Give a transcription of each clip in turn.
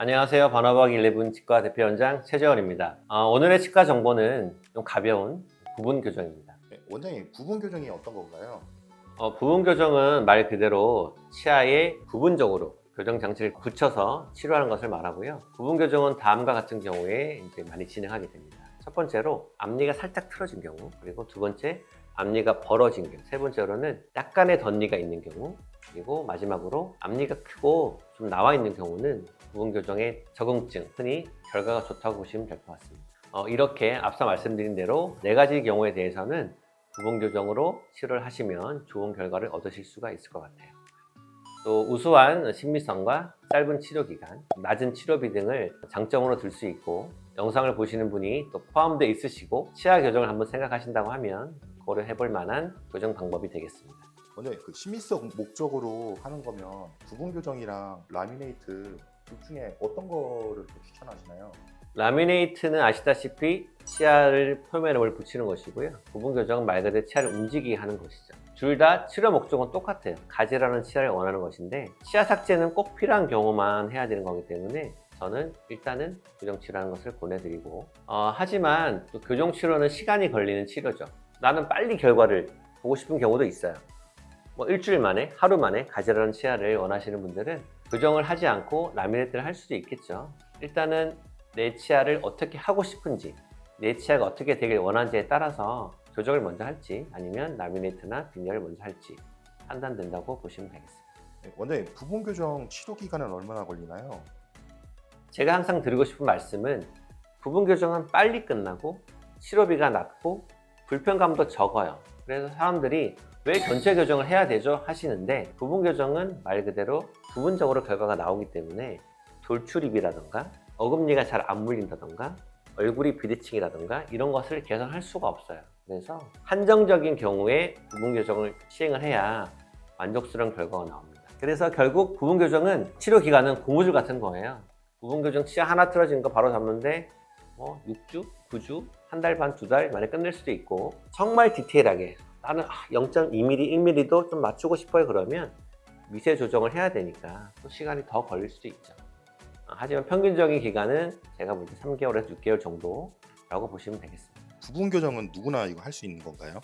안녕하세요. 바나박 11 치과 대표원장 최재원입니다. 오늘의 치과 정보는 좀 가벼운 부분 교정입니다. 네, 원장님, 부분 교정이 어떤 건가요? 부분 교정은 말 그대로 치아에 부분적으로 교정 장치를 붙여서 치료하는 것을 말하고요. 부분 교정은 다음과 같은 경우에 이제 많이 진행하게 됩니다. 첫 번째로 앞니가 살짝 틀어진 경우, 그리고 두 번째 앞니가 벌어진 경우, 세 번째로는 약간의 덧니가 있는 경우, 그리고 마지막으로 앞니가 크고 좀 나와 있는 경우는 부분 교정의 적응증, 흔히 결과가 좋다고 보시면 될 것 같습니다. 이렇게 앞서 말씀드린 대로 네 가지 경우에 대해서는 부분 교정으로 치료를 하시면 좋은 결과를 얻으실 수가 있을 것 같아요. 또 우수한 신미성과 짧은 치료 기간, 낮은 치료비 등을 장점으로 들 수 있고, 영상을 보시는 분이 또 포함되어 있으시고 치아 교정을 한번 생각하신다고 하면 고려해 볼 만한 교정 방법이 되겠습니다. 원장님, 심미성 목적으로 하는 거면 부분 교정이랑 라미네이트 둘 중에 어떤 거를 더 추천하시나요? 라미네이트는 아시다시피 치아를 표면을 붙이는 것이고요. 부분 교정은 말 그대로 치아를 움직이게 하는 것이죠. 둘 다 치료 목적은 똑같아요. 가지런한 치아를 원하는 것인데, 치아 삭제는 꼭 필요한 경우만 해야 되는 거기 때문에 저는 일단은 교정 치료하는 것을 권해드리고, 하지만 또 교정 치료는 시간이 걸리는 치료죠. 나는 빨리 결과를 보고 싶은 경우도 있어요. 뭐 일주일 만에, 하루 만에 가지런한 치아를 원하시는 분들은 교정을 하지 않고 라미네이트를 할 수도 있겠죠. 일단은 내 치아를 어떻게 하고 싶은지, 내 치아가 어떻게 되길 원하는지에 따라서 교정을 먼저 할지, 아니면 라미네이트나 빈혈을 먼저 할지 판단된다고 보시면 되겠습니다. 네, 원장님, 부분 교정 치료 기간은 얼마나 걸리나요? 제가 항상 드리고 싶은 말씀은, 부분 교정은 빨리 끝나고 치료비가 낮고 불편감도 적어요. 그래서 사람들이 왜 전체 교정을 해야 되죠? 하시는데, 부분 교정은 말 그대로 부분적으로 결과가 나오기 때문에 돌출입이라던가 어금니가 잘 안 물린다던가 얼굴이 비대칭이라던가 이런 것을 개선할 수가 없어요. 그래서 한정적인 경우에 부분 교정을 시행을 해야 만족스러운 결과가 나옵니다. 그래서 결국 부분 교정은 치료 기간은 고무줄 같은 거예요. 부분 교정 치아 하나 틀어진 거 바로 잡는데 6주, 9주, 한 달 반, 두 달 만에 끝낼 수도 있고, 정말 디테일하게 나는 0.2mm, 1mm도 좀 맞추고 싶어요 그러면 미세 조정을 해야 되니까 또 시간이 더 걸릴 수도 있죠. 하지만 평균적인 기간은 제가 볼 때 3개월에서 6개월 정도라고 보시면 되겠습니다. 부분 교정은 누구나 이거 할 수 있는 건가요?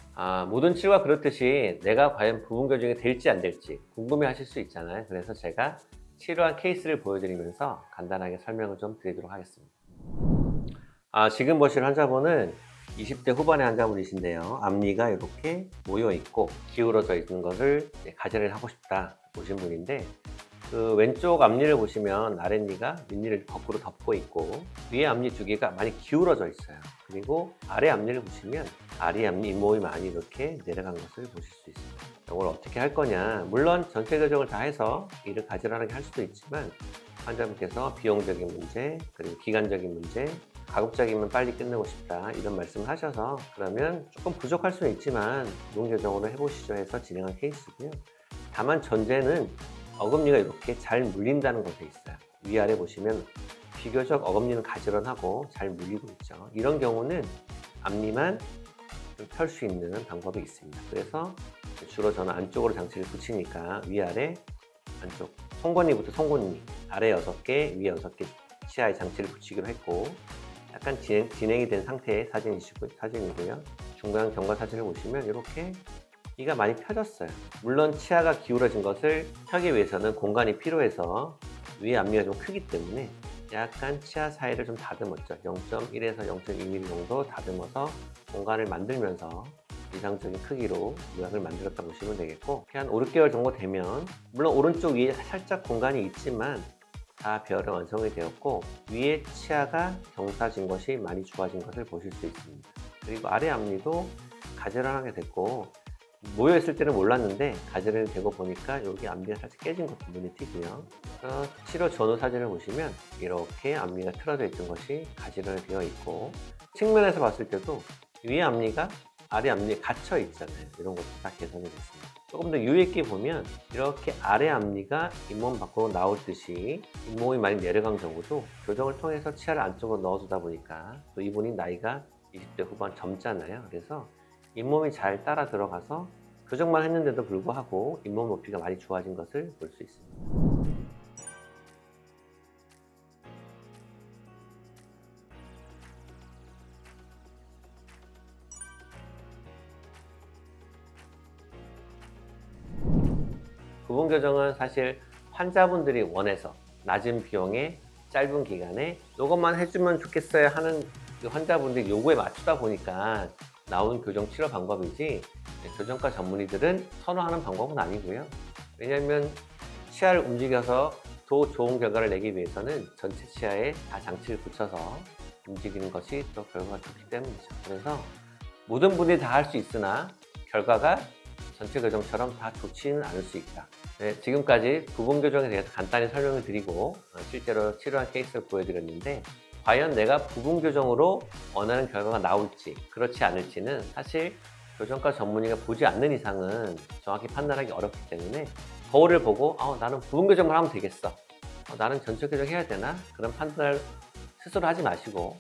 모든 치료가 그렇듯이 내가 과연 부분 교정이 될지 안 될지 궁금해 하실 수 있잖아요. 그래서 제가 치료한 케이스를 보여드리면서 간단하게 설명을 좀 드리도록 하겠습니다. 지금 보실 환자분은 20대 후반의 환자분이신데요. 앞니가 이렇게 모여 있고 기울어져 있는 것을 가제를 하고 싶다 보신 분인데, 그 왼쪽 앞니를 보시면 아랫니가 윗니를 거꾸로 덮고 있고 위에 앞니 두 개가 많이 기울어져 있어요. 그리고 아래 앞니를 보시면 아래 앞니 잇몸이 많이 이렇게 내려간 것을 보실 수 있습니다. 이걸 어떻게 할 거냐, 물론 전체 교정을 다 해서 이를 가지런하게 할 수도 있지만, 환자분께서 비용적인 문제, 그리고 기간적인 문제, 가급적이면 빨리 끝내고 싶다 이런 말씀을 하셔서, 그러면 조금 부족할 수는 있지만 부분 교정으로 해보시죠 해서 진행한 케이스고요. 다만 전제는 어금니가 이렇게 잘 물린다는 것에 있어요. 위아래 보시면 비교적 어금니는 가지런하고 잘 물리고 있죠. 이런 경우는 앞니만 펼 수 있는 방법이 있습니다. 그래서 주로 저는 안쪽으로 장치를 붙이니까 위아래, 안쪽, 송곳니부터 송곳니, 아래 6개, 위에 6개 치아에 장치를 붙이기로 했고, 약간 진행이 된 상태의 사진이고요. 중간 경과 사진을 보시면 이렇게 이가 많이 펴졌어요. 물론 치아가 기울어진 것을 펴기 위해서는 공간이 필요해서 위에 앞니가 좀 크기 때문에 약간 치아 사이를 좀 다듬었죠. 0.1에서 0.2mm 정도 다듬어서 공간을 만들면서 이상적인 크기로 모양을 만들었다 보시면 되겠고, 한 5, 6개월 정도 되면 물론 오른쪽 위에 살짝 공간이 있지만 다 배열은 완성이 되었고, 위에 치아가 경사진 것이 많이 좋아진 것을 보실 수 있습니다. 그리고 아래 앞니도 가지런하게 됐고, 모여있을 때는 몰랐는데 가지런히 되고 보니까 여기 앞니가 살짝 깨진 것도 눈에 띄고요. 치료 전후 사진을 보시면 이렇게 앞니가 틀어져 있던 것이 가지런히 되어 있고, 측면에서 봤을 때도 위에 앞니가 아래 앞니에 갇혀 있잖아요. 이런 것도 다 개선이 됐습니다. 조금 더 유의 있게 보면 이렇게 아래 앞니가 잇몸 밖으로 나올 듯이 잇몸이 많이 내려간 경우도 교정을 통해서 치아를 안쪽으로 넣어주다 보니까, 또 이분이 나이가 20대 후반 젊잖아요. 그래서 잇몸이 잘 따라 들어가서 교정만 했는데도 불구하고 잇몸 높이가 많이 좋아진 것을 볼 수 있습니다. 부분 교정은 사실 환자분들이 원해서 낮은 비용에 짧은 기간에 이것만 해주면 좋겠어요 하는 그 환자분들 요구에 맞추다 보니까 나온 교정 치료 방법이지, 교정과 전문의들은 선호하는 방법은 아니고요. 왜냐하면 치아를 움직여서 더 좋은 결과를 내기 위해서는 전체 치아에 다 장치를 붙여서 움직이는 것이 또 결과가 좋기 때문이죠. 그래서 모든 분들이 다 할 수 있으나 결과가 전체 교정처럼 다 좋지는 않을 수 있다. 네, 지금까지 부분 교정에 대해서 간단히 설명을 드리고 실제로 치료한 케이스를 보여드렸는데, 과연 내가 부분 교정으로 원하는 결과가 나올지 그렇지 않을지는 사실 교정과 전문의가 보지 않는 이상은 정확히 판단하기 어렵기 때문에, 거울을 보고 나는 부분 교정만 하면 되겠어, 나는 전체 교정 해야 되나, 그런 판단을 스스로 하지 마시고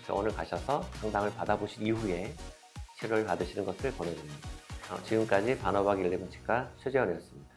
병원을 가셔서 상담을 받아보신 이후에 치료를 받으시는 것을 권해드립니다. 지금까지 반어박 11치과 최재원이었습니다.